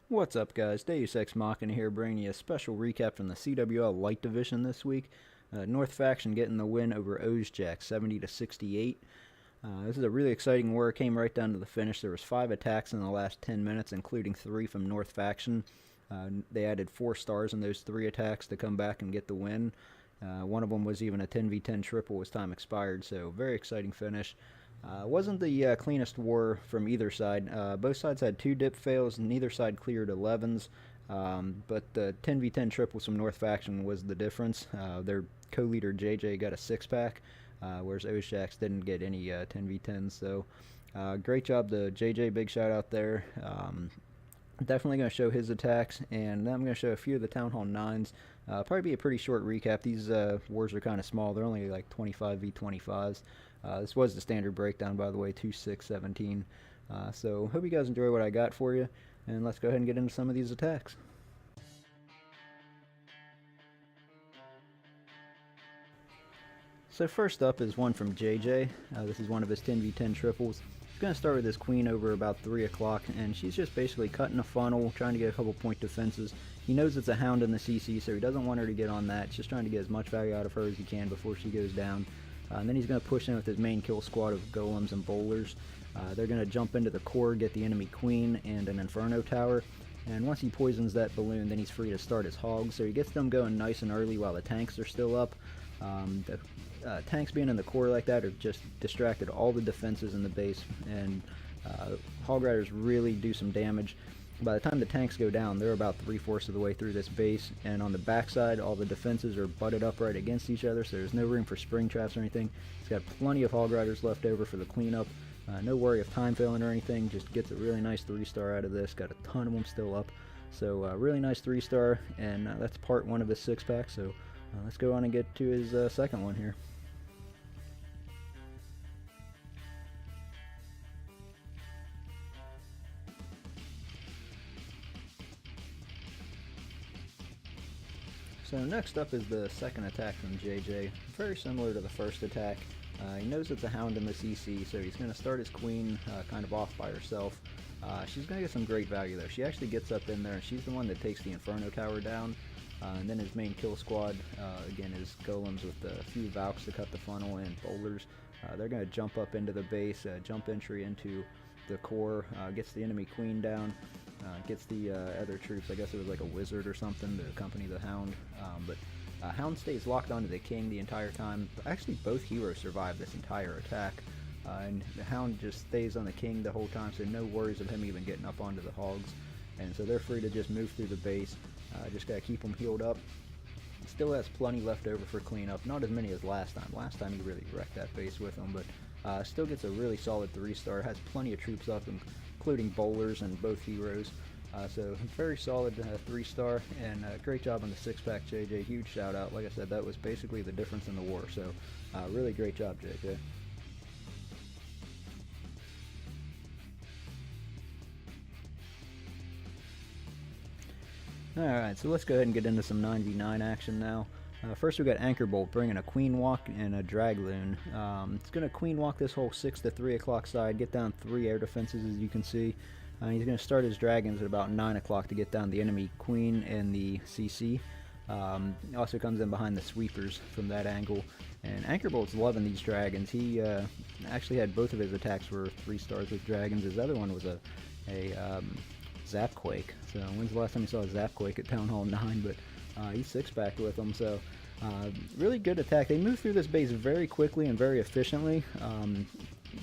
What's up, guys? Deus Ex Machina here, bringing you a special recap from the CWL Lite division this week. North faction getting the win over Ozjack, 70-68. This is a really exciting war. It came right down to the finish. There was 5 attacks in the last 10 minutes, including 3 from North faction. They added 4 stars in those 3 attacks to come back and get the win. One of them was even a 10v10 triple as time expired, so very exciting finish. Wasn't the cleanest war from either side. Both sides had 2 dip fails, neither side cleared 11s, but the 10v10 triples from North faction was the difference. Their co-leader JJ got a 6-pack, whereas Ozjax didn't get any 10v10s, so great job to JJ, big shout out there. Definitely going to show his attacks, and then I'm going to show a few of the Town Hall 9s. Probably be a pretty short recap. These wars are kind of small. They're only like 25v25s. This was the standard breakdown, by the way, 2-6-17. So hope you guys enjoy what I got for you, and let's go ahead and get into some of these attacks. So first up is one from JJ. This is one of his 10v10 triples. He's going to start with his queen over about 3 o'clock, and she's just basically cutting a funnel, trying to get a couple point defenses. He knows it's a hound in the CC, so he doesn't want her to get on that. He's just trying to get as much value out of her as he can before she goes down. And then he's going to push in with his main kill squad of golems and bowlers. They're going to jump into the core, get the enemy queen and an inferno tower. And once he poisons that balloon, then he's free to start his hogs. So he gets them going nice and early while the tanks are still up. The tanks being in the core like that are just distracted all the defenses in the base, and hog riders really do some damage. By the time the tanks go down, they're about 3/4 of the way through this base, and on the backside all the defenses are butted up right against each other, so there's no room for spring traps or anything. He's got plenty of hog riders left over for the cleanup. No worry of time failing or anything, just gets a really nice 3-star out of this. Got a ton of them still up, so really nice 3-star, and that's part 1 of his 6-pack. So let's go on and get to his second one here. So next up is the second attack from JJ, very similar to the first attack. He knows it's a hound in the CC, so he's going to start his queen kind of off by herself. She's going to get some great value though. She actually gets up in there, and she's the one that takes the Inferno Tower down. And then his main kill squad, again, is golems with a few Valks to cut the funnel and bowlers. They're going to jump up into the base, jump entry into the core, gets the enemy queen down. Gets the other troops, I guess it was like a wizard or something to accompany the hound, but hound stays locked onto the king the entire time. Actually, both heroes survive this entire attack, and the hound just stays on the king the whole time, so no worries of him even getting up onto the hogs, and so they're free to just move through the base. Just gotta keep them healed up. Still has plenty left over for cleanup, not as many as last time. Last time he really wrecked that base with them, but still gets a really solid 3-star, has plenty of troops up, including bowlers and both heroes. So very solid 3-star, and great job on the 6-pack, JJ. Huge shout out. Like I said, that was basically the difference in the war, so really great job, JJ. Alright, so let's go ahead and get into some 9v9 action now. First we got Anchor Bolt bringing a Queen Walk and a Dragloon. It's going to Queen Walk this whole 6 to 3 o'clock side, get down 3 air defenses as you can see. He's going to start his dragons at about 9 o'clock to get down the enemy queen and the CC. He also comes in behind the sweepers from that angle. And Anchor Bolt's loving these dragons. He actually had both of his attacks were 3-stars with dragons. His other one was a Zapquake. So when's the last time you saw a Zapquake at Town Hall 9? But he's 6-packed with them. So really good attack. They move through this base very quickly and very efficiently.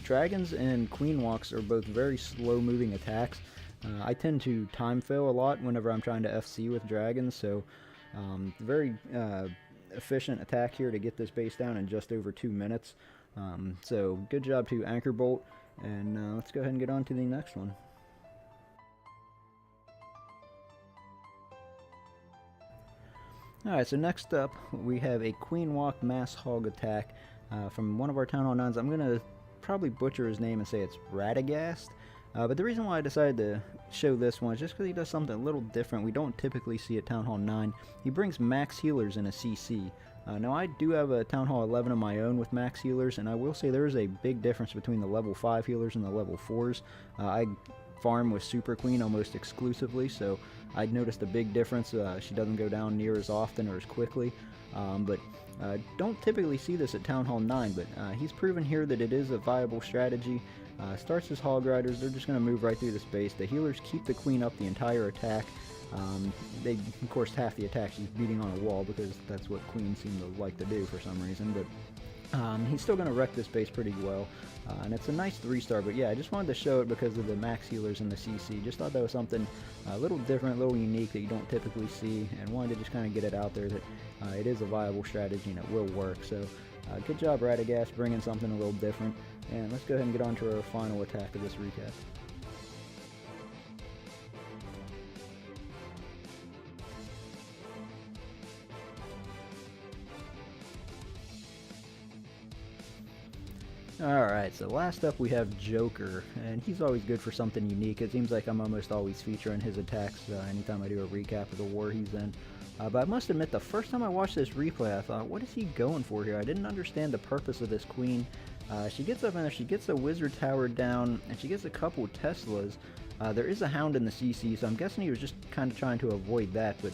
Dragons and Queen Walks are both very slow moving attacks. I tend to time fail a lot whenever I'm trying to FC with dragons, so very efficient attack here to get this base down in just over 2 minutes. So good job to Anchor Bolt, and let's go ahead and get on to the next one. Alright, so next up we have a Queen Walk Mass Hog attack from one of our Town Hall 9s. I'm going to probably butcher his name and say it's Radagast, but the reason why I decided to show this one is just because he does something a little different we don't typically see at Town Hall 9. He brings max healers in a CC. Now I do have a Town Hall 11 of my own with max healers, and I will say there is a big difference between the level 5 healers and the level 4s. I farm with Super Queen almost exclusively, so I'd noticed a big difference. She doesn't go down near as often or as quickly, but don't typically see this at Town Hall 9, but he's proven here that it is a viable strategy. Starts as Hog Riders, they're just going to move right through the space. The healers keep the Queen up the entire attack. They, of course, half the attack she's beating on a wall, because that's what Queens seem to like to do for some reason, but he's still going to wreck this base pretty well, and it's a nice 3-star, but yeah, I just wanted to show it because of the max healers in the CC. Just thought that was something a little different, a little unique that you don't typically see, and wanted to just kind of get it out there that it is a viable strategy and it will work. So good job, Radagast, bringing something a little different, and let's go ahead and get on to our final attack of this recap. Alright, so last up we have Joker, and he's always good for something unique. It seems like I'm almost always featuring his attacks anytime I do a recap of the war he's in. But I must admit, the first time I watched this replay, I thought, what is he going for here? I didn't understand the purpose of this Queen. She gets up in there, she gets a Wizard Tower down, and she gets a couple Teslas. There is a Hound in the CC, so I'm guessing he was just kind of trying to avoid that, but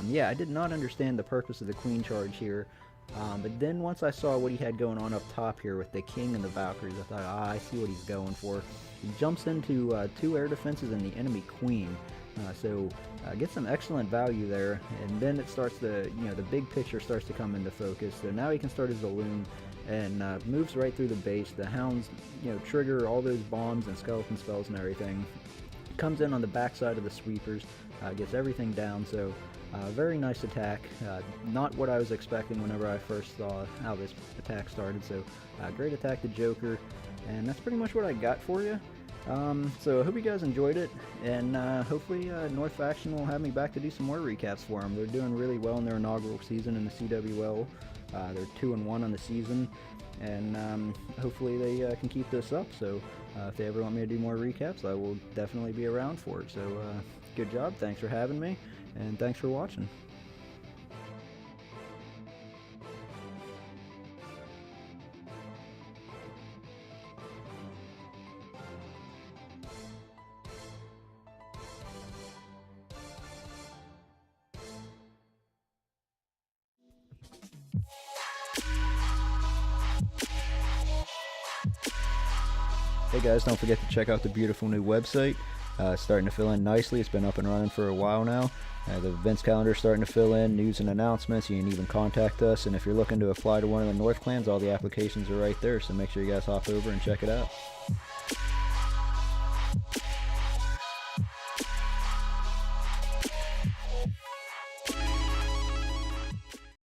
yeah, I did not understand the purpose of the Queen charge here. But then once I saw what he had going on up top here with the King and the Valkyries, I thought, I see what he's going for. He jumps into 2 air defenses and the enemy Queen, so gets some excellent value there. And then it starts the big picture starts to come into focus. So now he can start his Balloon and moves right through the base. The Hounds, trigger all those bombs and skeleton spells and everything. Comes in on the backside of the sweepers, gets everything down. So. Very nice attack, not what I was expecting whenever I first saw how this attack started, so great attack to Joker, and that's pretty much what I got for you. So I hope you guys enjoyed it, and hopefully North Faction will have me back to do some more recaps for them. They're doing really well in their inaugural season in the CWL. They're 2-1 on the season, and hopefully they can keep this up, so if they ever want me to do more recaps, I will definitely be around for it. So good job, thanks for having me. And thanks for watching. Hey guys, don't forget to check out the beautiful new website. Starting to fill in nicely. It's been up and running for a while now. The events calendar is starting to fill in, news and announcements. You can even contact us, and if you're looking to apply to one of the North clans, all the applications are right there, so make sure you guys hop over and check it out.